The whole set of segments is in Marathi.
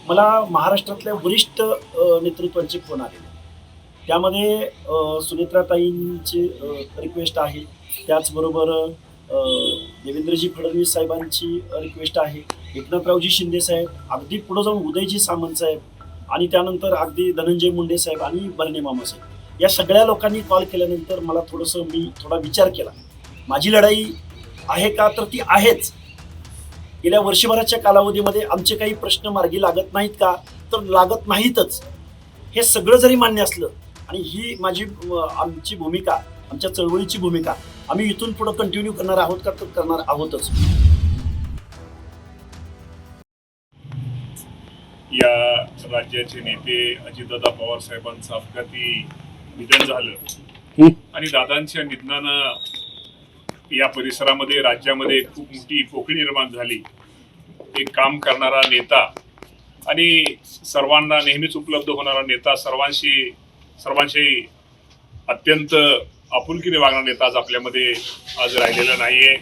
मला महाराष्ट्रातल्या वरिष्ठ नेतृत्वाचे फोन आलेले. त्यामध्ये सुनेत्राताईंची रिक्वेस्ट आहे. त्याचबरोबर देवेंद्रजी फडणवीस साहेबांची रिक्वेस्ट आहे. एकनाथरावजी शिंदे साहेब, अगदी पुढे जाऊन उदयजी सामंत साहेब आणि त्यानंतर अगदी धनंजय मुंडे साहेब आणि बर्ने मामा साहेब, या सगळ्या लोकांनी कॉल केल्यानंतर मला मी थोडा विचार केला. माझी लढाई आहे का, तर ती आहेच. गेल्या वर्षभराच्या कालावधीमध्ये आमचे काही प्रश्न मार्गी लागत नाहीत का, तर लागत नाहीतच. हे सगळं जरी मान्य असलं आणि ही आमची भूमिका, आमच्या चळवळीची भूमिका आम्ही इथून पुढे कंटिन्यू करणार आहोत का, तर करणार आहोतच. या राज्याचे नेते अजितदादा पवार साहेबांचं अपघाती निधन झालं आणि दादांच्या निधनानं या परिसरामध्ये, राज्यामध्ये खूप मोठी पोकळी निर्माण झाली. एक काम करणारा नेता आणि सर्वांना नेहमीच उपलब्ध होणारा नेता, सर्वांशी अत्यंत आपुलकीने वागणारा नेता आज आपल्यामध्ये राहिलेला नाहीये.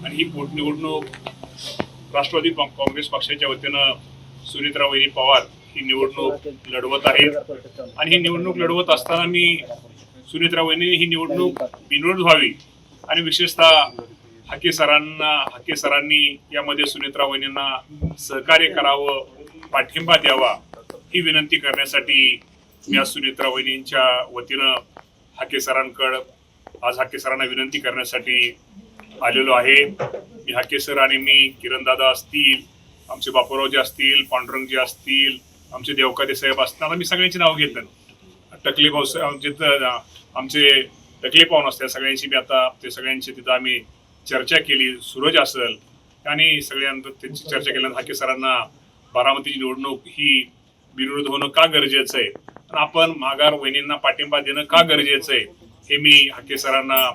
आणि ही पोटनिवडणूक राष्ट्रवादी काँग्रेस पक्षाच्या वतीनं सुनेत्रा वहिनी पवार ही निवडणूक लढवत आहेत. आणि ही निवडणूक लढवत असताना मी सुनेत्रा वहिनी ही निवडणूक बिनविरोध व्हावी आणि विशेषतः हाके सरांनी यामध्ये सुनेत्रा वहिनींना सहकार्य करावं, पाठिंबा द्यावा ही विनंती करण्यासाठी मी आज सुनेत्रा वहिनींच्या वतीनं हाके सरांना विनंती करण्यासाठी आलेलो आहे. मी हाके सर आणि मी, किरणदादा असतील, आमचे बापूरावजी असतील, पांडुरंगजी असतील, आमचे देवकाते साहेब असतील, आता मी सगळ्यांची नाव घेतलं. टकले भाऊ, आमचे टकले पाहून असतात, सगळ्यांशी मी आता सगळ्यांची तिथं आम्ही चर्चा केली. सूरज असेल आणि सगळ्यांना त्यांची चर्चा केल्यानंतर हाके सरांना बारामतीची निवडणूक ही बिनविरोध होणं का गरजेचं आहे आणि आपण माघार वहिनींना पाठिंबा देणं का गरजेचं आहे हे मी हाके सरांना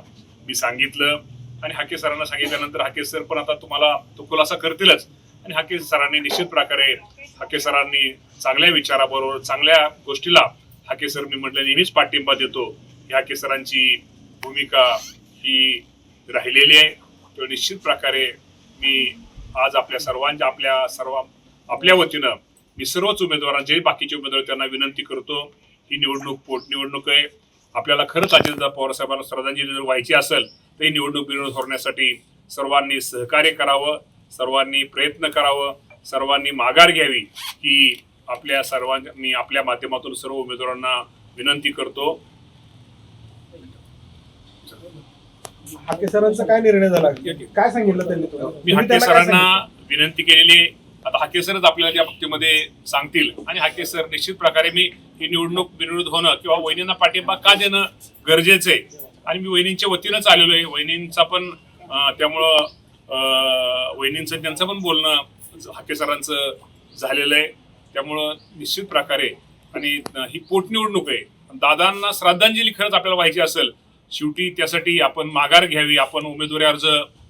सांगितलं. आणि हाके सरांना सांगितल्यानंतर हाके सर पण आता तुम्हाला तो खुलासा करतीलच. आणि हाके सरांनी निश्चित प्रकारे, हाके सरांनी चांगल्या विचाराबरोबर, चांगल्या गोष्टीला हाके सर मी म्हटलं नेहमीच पाठिंबा देतो. ह्या हाके सरांची भूमिका ही राहिलेली आहे. तो निश्चित प्रकारे मी आज आपल्या वतीनं मी सर्वच उमेदवारांचे, बाकीचे उमेदवार त्यांना विनंती करतो. ही निवडणूक पोटनिवडणूक आहे. आपल्याला खरंच अजितदादा पवार साहेबांना श्रद्धांजली जर व्हायची असेल तर ही निवडणूक बिनविरोध होण्यासाठी सर्वांनी सहकार्य करावं, सर्वांनी प्रयत्न करावं, सर्वांनी माघार घ्यावी ही मी आपल्या माध्यमातून सर्व उमेदवारांना विनंती करतो. हाके सरांचा काय निर्णय झाला, काय सांगितलं त्यांनी तुम्हाला? मी हाके सरांना विनंती केलेली. आता हाके सरच आपल्याला त्या बाबतीमध्ये सांगतील. आणि हाके सर निश्चित प्रकारे मी ही निवडणूक बिनविरोध होणं किंवा वहिनींना पाठिंबा का देणं गरजेचं आहे. आणि मी वहिनींच्या वतीनंच आलेलो आहे. वहिनींचा पण त्यामुळं वहिनींचं त्यांचं पण बोलणं हाके सरांचं झालेलं आहे. त्यामुळं निश्चित प्रकारे आणि ही पोटनिवडणूक आहे. दादांना श्रद्धांजली खरंच आपल्याला व्हायची असेल, शेवटी त्यासाठी आपण माघार घ्यावी, आपण उमेदवारी अर्ज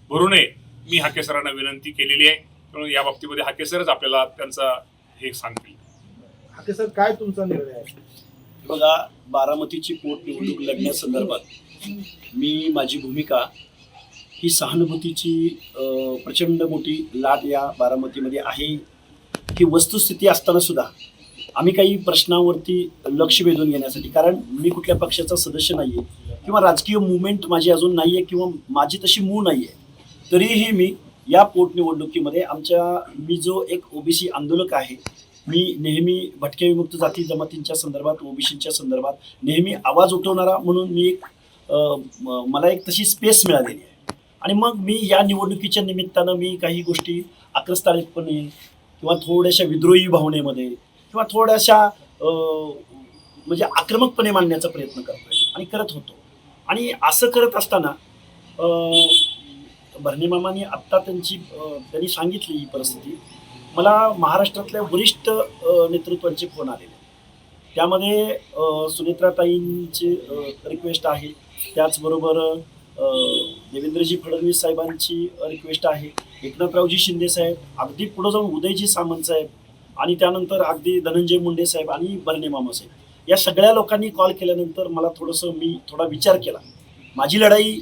भरू नये, मी हाके सरांना विनंती केलेली आहे. त्यामुळे या बाबतीमध्ये हाके सरच आपल्याला त्यांचा हे सांगतील. हाके सर, काय तुमचा निर्णय आहे? बघा, बारामतीची पोटनिवडणूक लढण्यासंदर्भात माझी भूमिका ही सहानुभूतीची प्रचंड मोठी लाट या बारामतीमध्ये आहे. ही वस्तुस्थिती असताना सुद्धा आम्ही काही प्रश्नांवरती लक्ष वेधून घेण्यासाठी, कारण मी कुठल्या पक्षाचा सदस्य नाही आहे किंवा राजकीय मुवमेंट माझी अजून नाही आहे किंवा माझी तशी मूळ नाही आहे, तरीही मी या पोटनिवडणुकीमध्ये मी जो एक ओबीसी आंदोलक आहे, मी नेहमी भटक्या विमुक्त जाती जमातींच्या संदर्भात, ओबीसीच्या संदर्भात नेहमी आवाज उठवणारा म्हणून मला एक तशी स्पेस मिळालेली आहे. आणि मग मी या निवडणुकीच्या निमित्तानं मी काही गोष्टी आक्रस्ताळितपणे किंवा थोड्याशा विद्रोही भावनेमध्ये किंवा थोड्याशा म्हणजे आक्रमकपणे मांडण्याचा प्रयत्न करतोय आणि करत होतो. आणि असं करत असताना बर्ने मामांनी आत्ता त्यांनी सांगितली ही परिस्थिती. मला महाराष्ट्रातल्या वरिष्ठ नेतृत्वाचे फोन आलेले. त्यामध्ये सुनेत्राताईंची रिक्वेस्ट आहे. त्याचबरोबर देवेंद्रजी फडणवीस साहेबांची रिक्वेस्ट आहे. एकनाथरावजी शिंदे साहेब, अगदी पुढे जाऊन उदयजी सामंत साहेब आणि त्यानंतर अगदी धनंजय मुंडे साहेब आणि बर्ने मामा साहेब, या सगळ्या लोकांनी कॉल केल्यानंतर मला मी थोडा विचार केला. माझी लढाई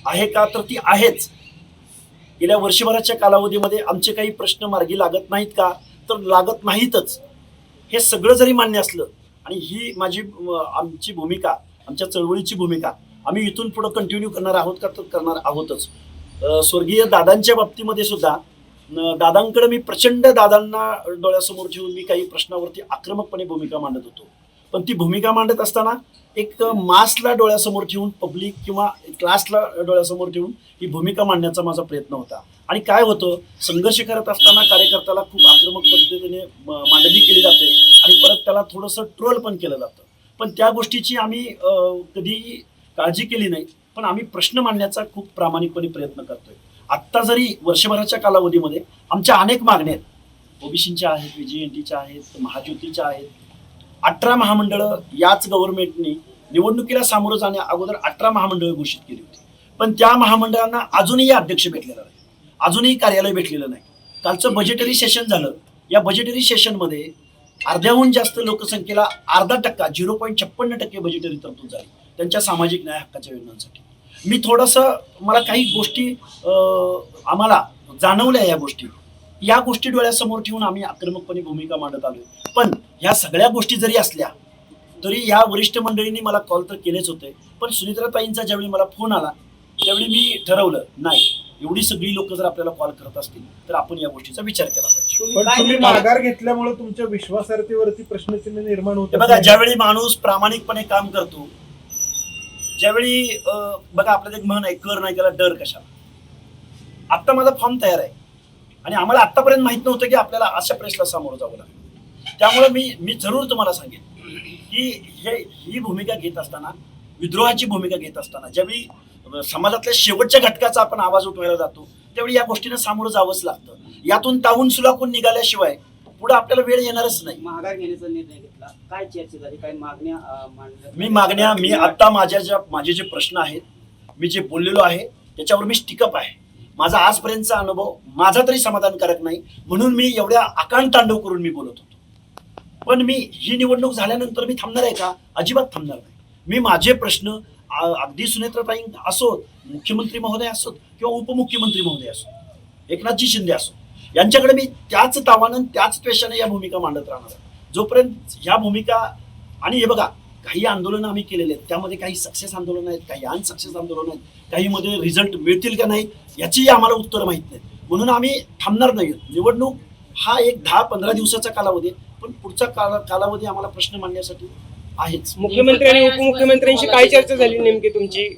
आहे का, तर ती आहेच. गेल्या वर्षभराच्या कालावधीमध्ये आमचे काही प्रश्न मार्गी लागत नाहीत का, तर लागत नाहीतच, हे सगळं जरी मान्य असलं आणि ही माझी आमची भूमिका, आमच्या चळवळीची भूमिका आम्ही इथून पुढे कंटिन्यू करणार आहोत का, तर करणार आहोतच. स्वर्गीय दादांच्या बाबतीमध्ये सुद्धा दादांकडे मी प्रचंड दादांना डोळ्यासमोर ठेवून मी काही प्रश्नावरती आक्रमकपणे भूमिका मांडत होतो. पण ती भूमिका मांडत असताना एक मासला डोळ्यासमोर ठेवून, पब्लिक किंवा क्लासला डोळ्यासमोर ठेवून ही भूमिका मांडण्याचा माझा प्रयत्न होता. आणि काय होतं, संघर्ष करत असताना कार्यकर्त्याला खूप आक्रमक पद्धतीने मांडणी केली जाते आणि परत त्याला थोडंसं ट्रोल पण केलं जातं. पण त्या गोष्टीची आम्ही कधीही काळजी केली नाही, पण आम्ही प्रश्न मांडण्याचा खूप प्रामाणिकपणे प्रयत्न करतोय. आत्ता जरी वर्षभराच्या कालावधीमध्ये आमच्या अनेक मागण्या आहेत, ओबीसीच्या आहेत, VJNTच्या आहेत, महाज्योतीच्या आहेत. 18 महामंडळं याच गव्हर्नमेंटने निवडणुकीला सामोरं जाण्या अगोदर 18 महामंडळं घोषित केली होती. पण त्या महामंडळांना अजूनही अध्यक्ष भेटलेला नाही, अजूनही कार्यालय भेटलेलं नाही. कालचं बजेटरी सेशन झालं. या बजेटरी सेशनमध्ये अर्ध्याहून जास्त लोकसंख्येला 0.5% 0.56% बजेटरी तरतूद झाली त्यांच्या सामाजिक न्याय हक्काच्या योजनांसाठी. मी थोडंसं, मला काही गोष्टी आम्हाला जाणवल्या, या गोष्टी डोळ्यासमोर ठेवून आम्ही आक्रमकपणे भूमिका मांडत आलोय. पण ह्या सगळ्या गोष्टी जरी असल्या तरी ह्या वरिष्ठ मंडळींनी मला कॉल तर केलेच होते. पण सुनित्राताईंचा ज्यावेळी मला फोन आला त्यावेळी मी ठरवलं, नाही, एवढी सगळी लोक जर आपल्याला कॉल करत असतील तर आपण या गोष्टीचा विचार केला पाहिजे. पण तुम्ही माघार घेतल्यामुळे तुमच्या विश्वासार्हतेवरती प्रश्नचिन्ह निर्माण होते. बघा, ज्यावेळी माणूस प्रामाणिकपणे काम करतो, ज्यावेळी बघा आपल्याला एक म्हण आहे, कर नाही केला डर कशाला. आत्ता माझा फॉर्म तयार आहे आणि आम्हाला आतापर्यंत माहित नव्हतं की आपल्याला अशा प्रेसला सामोरं जावं लागेल. त्यामुळे मी जरूर तुम्हाला सांगेन की ही भूमिका घेत असताना, विद्रोहाची भूमिका घेत असताना, ज्यावेळी समाजातल्या शेवटच्या घटकाचा आपण आवाज उठवायला जातो त्यावेळी या गोष्टीनं सामोरं जावंच लागतं. यातून तावून सुलाखून निघाल्याशिवाय पुढे आपल्याला वेळ येणारच नाही. माघार घेण्याचा निर्णय घेतला, काय चर्चा झाली, काय मागण्या मी आता माझे जे प्रश्न आहेत, मी जे बोललेलो आहे त्याच्यावर मी स्टिकअप आहे. माझा आजपर्यंतचा अनुभव माझा तरी समाधानकारक नाही, म्हणून मी एवढ्या आकांड तांडव करून मी बोलत होतो. पण मी ही निवडणूक झाल्यानंतर मी थांबणार आहे का? अजिबात थांबणार नाही. मी माझे प्रश्न अगदी सुनेत्राताई असोत, मुख्यमंत्री महोदय असोत किंवा उपमुख्यमंत्री महोदय असोत, एकनाथजी शिंदे असो, यांच्याकडे मी त्याच तावानं त्याच त्वेषाने या भूमिका मांडत राहणार आहे. जोपर्यंत ह्या भूमिका, आणि हे बघा, काही आंदोलनं आम्ही केलेले आहेत, त्यामध्ये काही सक्सेस आंदोलन आहेत, काही अनसक्सेस आंदोलन आहेत, काही मध्ये रिझल्ट मिळतील का नाही याचीही आम्हाला उत्तर माहित नाही. म्हणून आम्ही थांबणार नाही. निवडणूक हा एक 10-15 दिवसाचा कालावधी आहे, पण पुढचा कालावधी आम्हाला प्रश्न मांडण्यासाठी आहेच. मुख्यमंत्री आणि उपमुख्यमंत्र्यांशी काय चर्चा झाली नेमकी तुमची?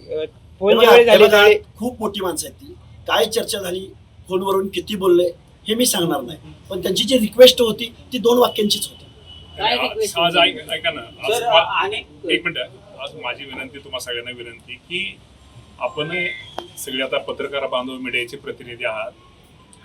फोन ज्यावेळी झाली खूप मोठी माणसं आहेत ती, काय चर्चा झाली, फोनवरून किती बोलले हे मी सांगणार नाही. पण त्यांची जी रिक्वेस्ट होती ती 2 वाक्यांचीच होती. आज ऐका ना, एक मिनिट, आज माझी विनंती, तुम्हा सगळ्यांना विनंती की आपण सगळे आता पत्रकार बांधव, मीडियाचे प्रतिनिधी आहात.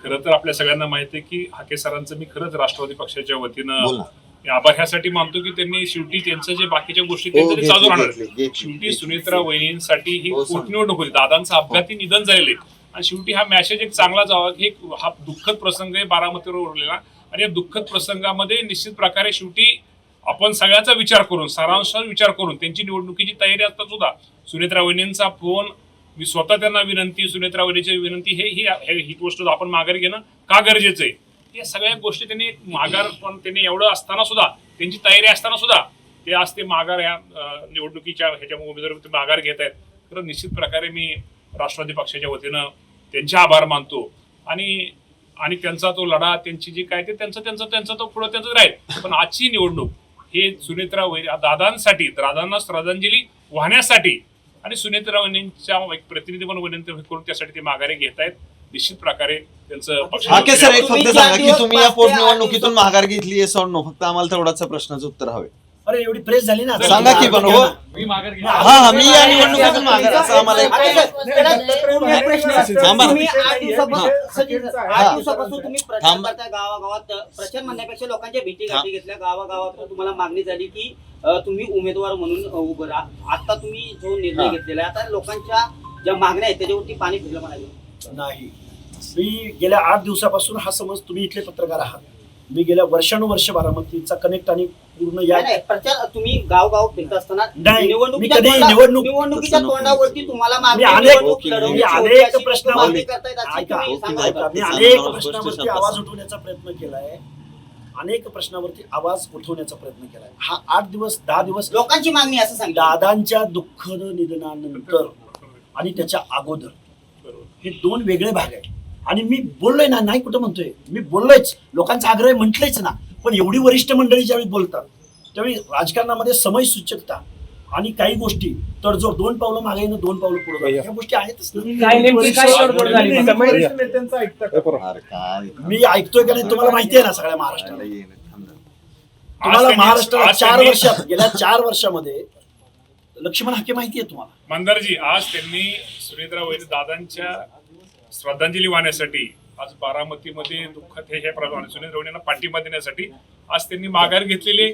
खरं तर आपल्या सगळ्यांना माहिती आहे की हाके सरांचं मी खरंच राष्ट्रवादी पक्षाच्या वतीनं आभार ह्यासाठी मानतो की त्यांनी शेवटी त्यांचं जे बाकीच्या गोष्टी त्यांचं चालू राहणार. शेवटी सुनेत्रा वहिनींसाठी ही पोटनिवडणूक होती, दादांचं अपघाती निधन झालेले, आणि शेवटी हा मॅसेज एक चांगला जावा की हा दुःखद प्रसंग आहे बारामतीवर उरलेला, आणि या दुःखद प्रसंगामध्ये निश्चित प्रकारे शेवटी आपण सगळ्याचा विचार करून, सारांशाचा विचार करून, त्यांची निवडणुकीची तयारी असता सुद्धा सुनेत्रा वहिनींचा फोन, मी स्वतः त्यांना विनंती, सुनेत्रा वहिनीची विनंती, ही गोष्ट आपण माघार घेणं का गरजेचं आहे, या सगळ्या गोष्टी त्यांनी माघार, पण त्यांनी एवढं असताना सुद्धा, त्यांची तयारी असताना सुद्धा ते आज ते माघार ह्या निवडणुकीच्या ह्याच्या उमेदवारी माघार घेत आहेत. तर निश्चित प्रकारे मी राष्ट्रवादी पक्षाच्या वतीनं त्यांचे आभार मानतो. आणि त्यांचा तो लढा, त्यांची जी काय ते त्यांचा तो पुढे त्यांचं राहील. पण आजची निवडणूक हे सुनेत्रा दादांसाठी, दादांना श्रद्धांजली वाहण्यासाठी आणि सुनेत्रा वहिनींच्या एक प्रतिनिधी म्हणून विनंती करून त्यासाठी ते माघारी घेत आहेत. निश्चित प्रकारे त्यांचं पक्ष. हाके सर, एक फक्त सांगा की तुम्ही या पोटनिवडणुकीतून माघार घेतली आहे नो, फक्त आम्हाला तेवढाच प्रश्नाचं उत्तर हवे. अरे एवढी प्रेस झाली ना, सांगा की पण हो. मी या निवडणुकीतून माघार, असं आम्हाला तुम्ही 8 दिवसापासून तुम्ही प्रचार करता, गावागावात प्रचार म्हणण्यापेक्षा लोकांच्या भेटी घेतल्या, गावागावात तुम्हाला मागणी झाली की तुम्ही उमेदवार म्हणून उभं राहा. आता तुम्ही जो निर्णय घेतलेला आहे, आता लोकांच्या ज्या मागण्या आहेत त्याच्यावरती पाणी फिरलं म्हणाले नाही. मी गेल्या 8 दिवसापासून, हा समज तुम्ही इथले पत्रकार आहात, मी गेल्या वर्षानुवर्ष बारामतीचा कनेक्ट आणि पूर्ण या प्रचार तुम्ही गावगाव फिरत असताना निवडणुकीच्या तोंडावरती तुम्हाला मी अनेक प्रश्नावरती आवाज उठवण्याचा प्रयत्न केलाय अनेक प्रश्नावरती आवाज उठवण्याचा प्रयत्न केलाय. हा 8 दिवस 10 दिवस लोकांची मागणी असं सांगितलं. दादांच्या दुःखद निधनानंतर आणि त्याच्या अगोदर हे 2 वेगळे भाग आहेत. आणि मी बोललोय ना, नाही कुठं म्हणतोय, मी बोललोयच, लोकांचा आग्रह म्हटलंच ना. पण एवढी वरिष्ठ मंडळी ज्यावेळी बोलतात त्यावेळी राजकारणामध्ये समय सूचकता आणि काही गोष्टी तडजोड, 2 पावलं मागे येणं 2 पावलं पुढे जाणं, ह्या गोष्टी आहेतच ना. काय नेमकी काय गडबड झाली? नेहमी समय- वरिष्ठ नेत्यांचं ऐकता का? अरे काय मी ऐकतोय का नाही तुम्हाला माहिती आहे ना सगळ्या महाराष्ट्राला. तुम्हाला त्यांनी- महाराष्ट्राला आज 4 त्यांनी- वर्षात गेल्या 4 वर्षामध्ये लक्ष्मण हाके माहिती आहे तुम्हाला. मंदारजी, आज त्यांनी सुनेत्रा वहिनी दादांच्या श्रद्धांजली वाहण्यासाठी आज बारामतीमध्ये दुःखात हे प्रमाणे सुनेत्रा वहिनींना पाठिंबा देण्यासाठी आज त्यांनी माघार घेतलेली.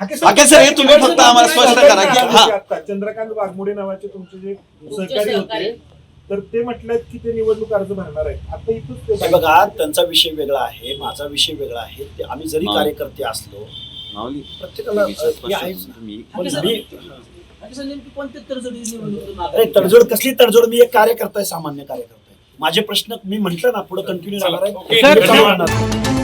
हाके सर, हे तुम्ही फक्त आम्हाला स्पष्ट करा की हा आता चंद्रकांत वाघमोडे नावाचे तुमचे जे सहकारी होते तर ते म्हटलेत की ते निवडणूक अर्ज भरणार आहेत. आता इथूच ते हे बघा, त्यांचा विषय वेगळा आहे, माझा विषय वेगळा आहे. ते आम्ही जरी कार्यकर्ते असलो माऊली, प्रत्येकाला तुम्ही हे आहेच स्पष्ट- ना. तुम्ही- पण अरे तडजोड कसली तडजोड, मी एक कार्यकर्ता आहे, सामान्य कार्यकर्ता आहे. माझे प्रश्न मी म्हंटल ना पुढे कंटिन्यू राहणार आहे. ओके, मी धन्यवाद. चालू राहणार.